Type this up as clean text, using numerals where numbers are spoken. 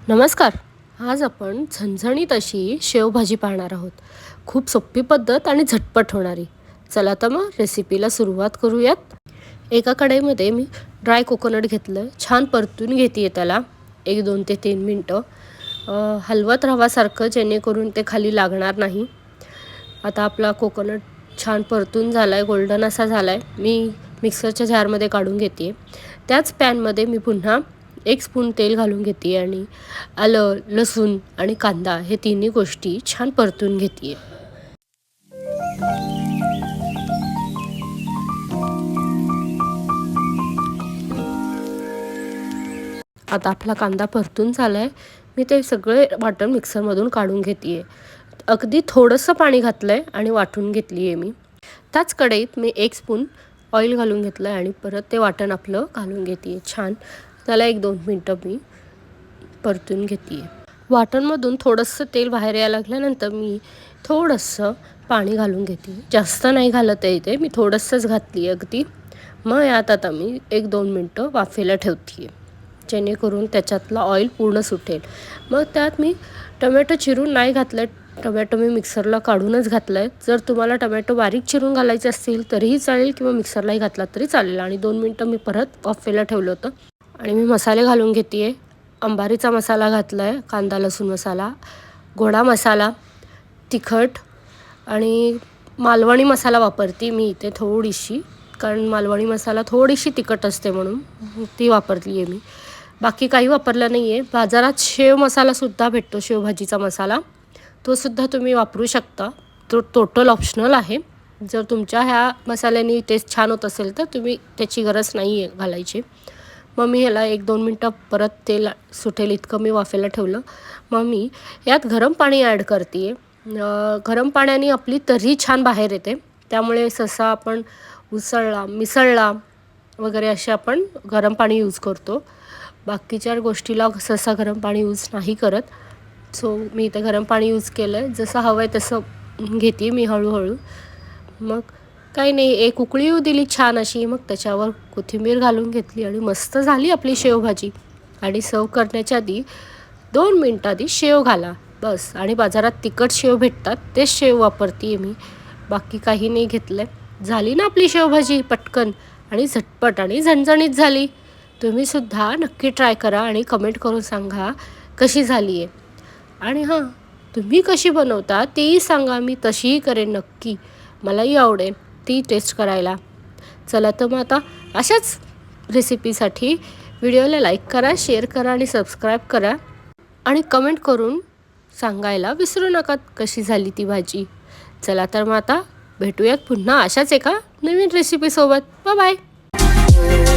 नमस्कार. आज आपण झणझणीत अशी शेवभाजी पाहणार आहोत. खूप सोपी पद्धत आणि झटपट होणारी. चला तर मग रेसिपीला सुरुवात करूयात. एका कढईमध्ये मी ड्राय कोकोनट घेतलं, छान परतून घेते त्याला 1-2 ते 3 मिनटं. हलवत राहावासारखं, जेणेकरून ते खाली लागणार नाही. आता आपला कोकोनट छान परतून झाला आहे, गोल्डन असा झाला आहे. मी मिक्सरच्या जारमध्ये काढून घेते. त्याच पॅनमध्ये मी पुन्हा 1 स्पून तेल घालून घेते आणि आलं, लसूण आणि कांदा हे तिन्ही गोष्टी छान परतून घेते. आता आपला कांदा परतून झाला आहे. मी ते सगळे वाटण मिक्सरमधून काढून घेते. अगदी थोडंसं पाणी घातलं आहे आणि वाटून घेतली आहे मी. त्याच कढईत मी 1 स्पून ऑइल घालून घेतलं आहे आणि परत ते वाटण आपलं घालून घेते. छान त्याला 1-2 मिनटं मी परतून घेते. वाटणमधून थोडंसं तेल बाहेर यायला लागल्यानंतर मी थोडंसं पाणी घालून घेते. जास्त नाही घालत आहे इथे, मी थोडंसंच घातली अगदी. मग यात आता मी 1-2 मिनटं वाफेला ठेवते, जेणेकरून त्याच्यातला ऑइल पूर्ण सुटेल. मग त्यात मी टोमॅटो चिरून नाही घातलं. टोमॅटो मी मिक्सरला काढूनच घातलं आहे. जर तुम्हाला टोमॅटो बारीक चिरून घालायचे असतील तरीही चालेल, किंवा मिक्सरलाही घातला तरी चालेल. आणि 2 मिनटं मी परत वाफेला ठेवलं होतं. आणि मी मसाले घालून घेते आहे. अंबारीचा मसाला घातला आहे, कांदा लसूण मसाला, गोडा मसाला, तिखट आणि मालवणी मसाला वापरते मी इथे थोडीशी, कारण मालवणी मसाला थोडीशी तिखट असते म्हणून ती वापरली आहे मी. बाकी काही वापरलं नाही आहे. बाजारात शेव मसालासुद्धा भेटतो, शेवभाजीचा मसाला, तो सुद्धा तुम्ही वापरू शकता. तो टोटल ऑप्शनल आहे. जर तुमच्या ह्या मसाल्याने टेस्ट छान होत असेल तर तुम्ही त्याची गरज नाही आहे घालायची. मग मी ह्याला 1-2 मिनटं परत तेल सुटेल इतकं मी वाफेला ठेवलं. मग मी यात गरम पाणी ॲड करते. गरम पाण्याने आपली तर्री छान बाहेर येते. त्यामुळे सहसा आपण उसळला, मिसळला वगैरे असे आपण गरम पाणी यूज करतो. बाकीच्या गोष्टीला सहसा गरम पाणी यूज नाही करत. सो मी इथे गरम पाणी यूज केलं आहे. जसं हवं आहे तसं घेते मी हळूहळू. मग काही नाही, एक उकळी येऊ दिली छान अशी. मग त्याच्यावर कोथिंबीर घालून घेतली आणि मस्त झाली आपली शेवभाजी. आणि सर्व करण्याच्या आधी 2 मिनटं आधी शेव घाला बस. आणि बाजारात तिखट शेव भेटतात, तेच शेव वापरते मी, बाकी काही नाही घेतलं आहे. झाली ना आपली शेवभाजी, पटकन आणि झटपट आणि झणझणीत झाली. तुम्हीसुद्धा नक्की ट्राय करा आणि कमेंट करून सांगा कशी झाली आहे. आणि हां, तुम्ही कशी बनवता तेही सांगा, मी तशीही करेन नक्की. मलाही आवडेल ती टेस्ट करायला. चला तर मग आता अशाच रेसिपीसाठी व्हिडिओला लाईक करा, शेअर करा आणि सबस्क्राईब करा. आणि कमेंट करून सांगायला विसरू नका कशी झाली ती भाजी. चला तर मग आता भेटूयात पुन्हा अशाच एका नवीन रेसिपीसोबत. Bye bye.